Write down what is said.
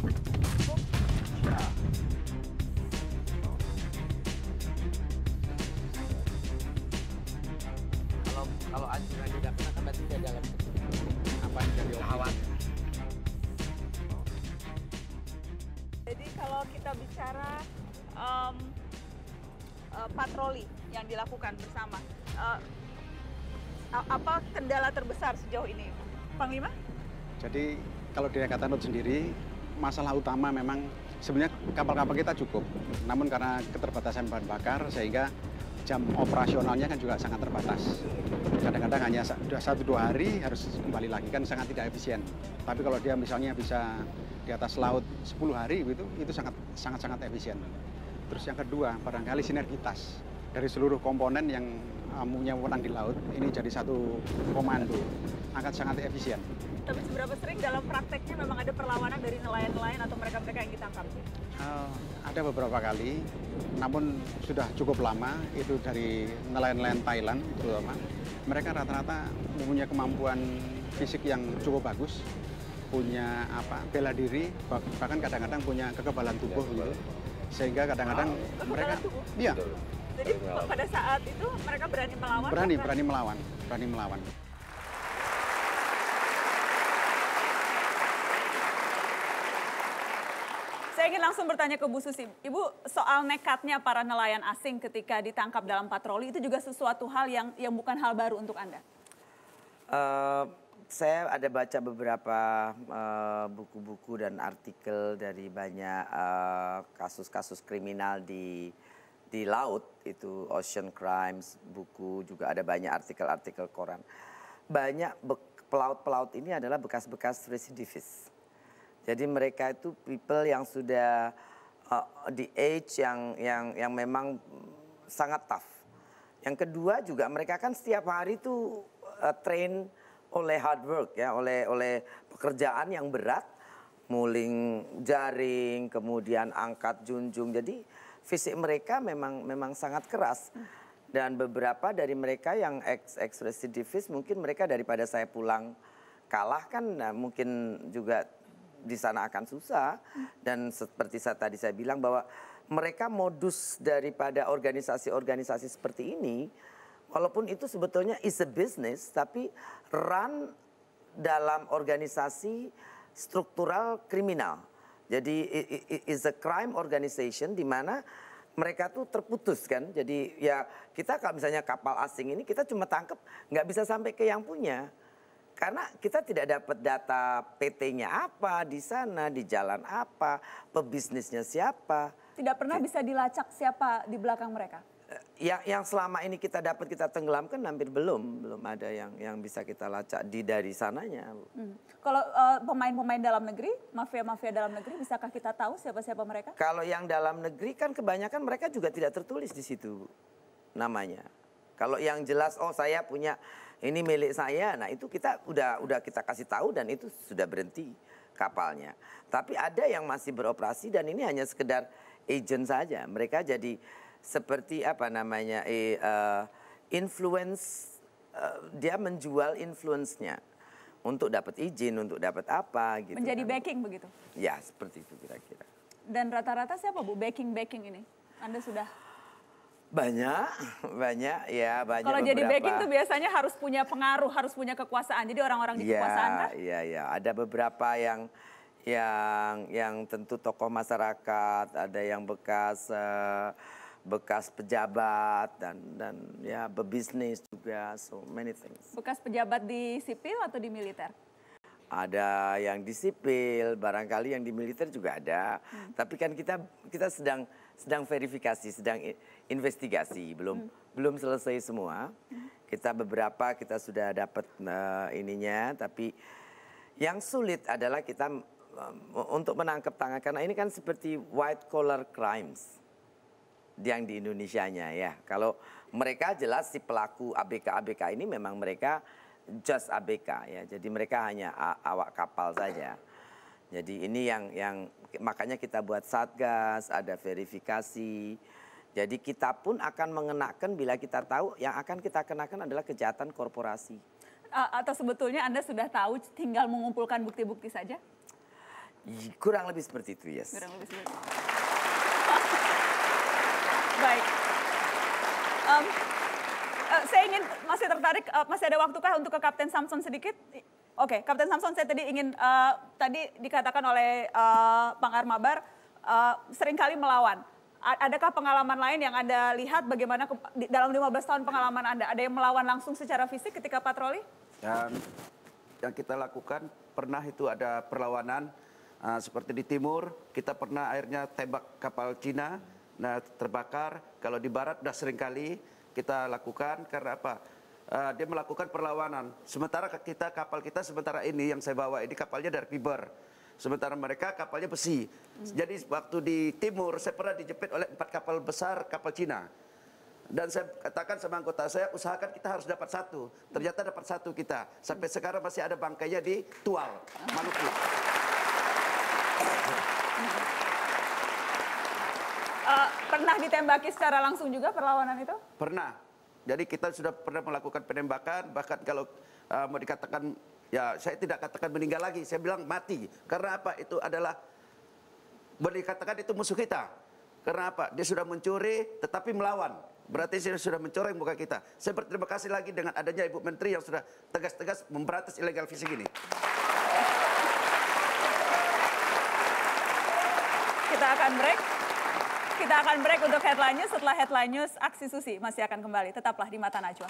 Kalau anjungan tidak kena kan berarti dia dalam apa dari awan. Jadi kalau kita bicara patroli yang dilakukan bersama, apa kendala terbesar sejauh ini, Panglima? Jadi kalau di Angkatan Laut sendiri, masalah utama memang sebenarnya kapal-kapal kita cukup. Namun karena keterbatasan bahan bakar sehingga jam operasionalnya kan juga sangat terbatas. Kadang-kadang hanya 1-2 hari harus kembali lagi, kan sangat tidak efisien. Tapi kalau dia misalnya bisa di atas laut 10 hari itu sangat efisien. Terus yang kedua, barangkali sinergitas dari seluruh komponen yang punya wewenang di laut ini jadi satu komando akan sangat efisien. Tapi seberapa sering dalam prakteknya memang ada perlawanan dari nelayan-nelayan atau mereka-mereka yang ditangkap? Ada beberapa kali, namun sudah cukup lama. Itu dari nelayan-nelayan Thailand terutama. Mereka rata-rata mempunyai kemampuan fisik yang cukup bagus, punya bela diri, bahkan kadang-kadang punya kekebalan tubuh gitu. Sehingga kadang-kadang mereka, iya. Jadi pada saat itu mereka berani melawan? Berani melawan. Saya ingin langsung bertanya ke Bu Susi. Ibu, soal nekatnya para nelayan asing ketika ditangkap dalam patroli itu juga sesuatu hal yang bukan hal baru untuk Anda? Saya ada baca beberapa buku-buku dan artikel dari banyak kasus-kasus kriminal di laut, itu Ocean Crimes, buku, juga ada banyak artikel-artikel koran. Banyak pelaut-pelaut ini adalah bekas-bekas residivis. Jadi mereka itu people yang sudah di age yang memang sangat tough. Yang kedua juga mereka kan setiap hari itu train oleh hard work ya, oleh pekerjaan yang berat, muling jaring, kemudian angkat junjung. Jadi fisik mereka memang sangat keras. Dan beberapa dari mereka yang ex residivis mungkin mereka daripada saya pulang kalah kan, mungkin juga di sana akan susah. Dan seperti tadi saya bilang bahwa mereka modus daripada organisasi-organisasi seperti ini, walaupun itu sebetulnya is a business, tapi run dalam organisasi struktural kriminal. Jadi is a crime organization di mana mereka tuh terputus kan. Jadi ya kita kalau misalnya kapal asing ini kita cuma tangkap nggak bisa sampai ke yang punya. Karena kita tidak dapat data PT-nya apa di sana, di jalan apa, pebisnisnya siapa. Tidak pernah bisa dilacak siapa di belakang mereka? Yang selama ini kita dapat, kita tenggelamkan hampir belum ada yang bisa kita lacak dari sananya. Kalau pemain-pemain dalam negeri, mafia-mafia dalam negeri, bisakah kita tahu siapa-siapa mereka? Kalau yang dalam negeri kan kebanyakan mereka juga tidak tertulis di situ namanya. Kalau yang jelas, oh saya punya ini milik saya, nah itu kita udah kita kasih tahu dan itu sudah berhenti kapalnya. Tapi ada yang masih beroperasi dan ini hanya sekedar agent saja. Mereka jadi seperti apa namanya influence, dia menjual influence-nya untuk dapat izin, untuk dapat apa gitu. Menjadi backing begitu? Ya seperti itu kira-kira. Dan rata-rata siapa Bu backing ini? Anda sudah? Banyak ya, banyak. Kalau jadi backing tuh biasanya harus punya pengaruh, harus punya kekuasaan. Jadi orang-orang di kekuasaan kan? Iya. Ada beberapa yang tentu tokoh masyarakat, ada yang bekas pejabat dan ya bebisnis juga, so many things. Bekas pejabat di sipil atau di militer? Ada yang di sipil, barangkali yang di militer juga ada. Tapi kan kita sedang verifikasi, sedang investigasi, belum selesai semua. Kita sudah dapat ininya, tapi yang sulit adalah kita untuk menangkap tangan, karena ini kan seperti white collar crimes yang di Indonesianya ya. Kalau mereka jelas si pelaku ABK ini memang mereka just ABK ya. Jadi mereka hanya awak kapal saja. Jadi ini yang makanya kita buat satgas, ada verifikasi. Jadi kita pun akan mengenakan bila kita tahu yang akan kita kenakan adalah kejahatan korporasi. Atau sebetulnya Anda sudah tahu tinggal mengumpulkan bukti-bukti saja? Kurang lebih seperti itu, yes. Kurang lebih seperti itu. Baik. Saya ingin masih tertarik, masih ada waktukah untuk ke Kapten Samson sedikit? Oke, Kapten Samson, saya tadi ingin, tadi dikatakan oleh Bang Armabar, seringkali melawan. Adakah pengalaman lain yang Anda lihat bagaimana dalam 15 tahun pengalaman Anda? Ada yang melawan langsung secara fisik ketika patroli? Yang kita lakukan, pernah itu ada perlawanan, seperti di timur, kita pernah akhirnya tembak kapal Cina, nah terbakar. Kalau di barat sudah seringkali kita lakukan, karena apa? Dia melakukan perlawanan. Sementara kapal kita sementara ini yang saya bawa ini kapalnya dari fiber. Sementara mereka kapalnya besi. Jadi waktu di timur saya pernah dijepit oleh 4 kapal besar kapal Cina. Dan saya katakan sama anggota saya, usahakan kita harus dapat 1. Ternyata dapat 1 kita. Sampai sekarang masih ada bangkainya di Tual, Maluku. Pernah ditembaki secara langsung juga perlawanan itu? Pernah. Jadi kita sudah pernah melakukan penembakan, bahkan kalau mau dikatakan, ya saya tidak katakan meninggal lagi, saya bilang mati. Karena apa? Itu adalah, boleh dikatakan itu musuh kita. Karena apa? Dia sudah mencuri tetapi melawan. Berarti dia sudah mencoreng muka kita. Saya berterima kasih lagi dengan adanya Ibu Menteri yang sudah tegas-tegas memberantas illegal fishing ini. Kita akan break. Kita akan break untuk headline news. Setelah headline news, Aksi Susi masih akan kembali. Tetaplah di Mata Najwa.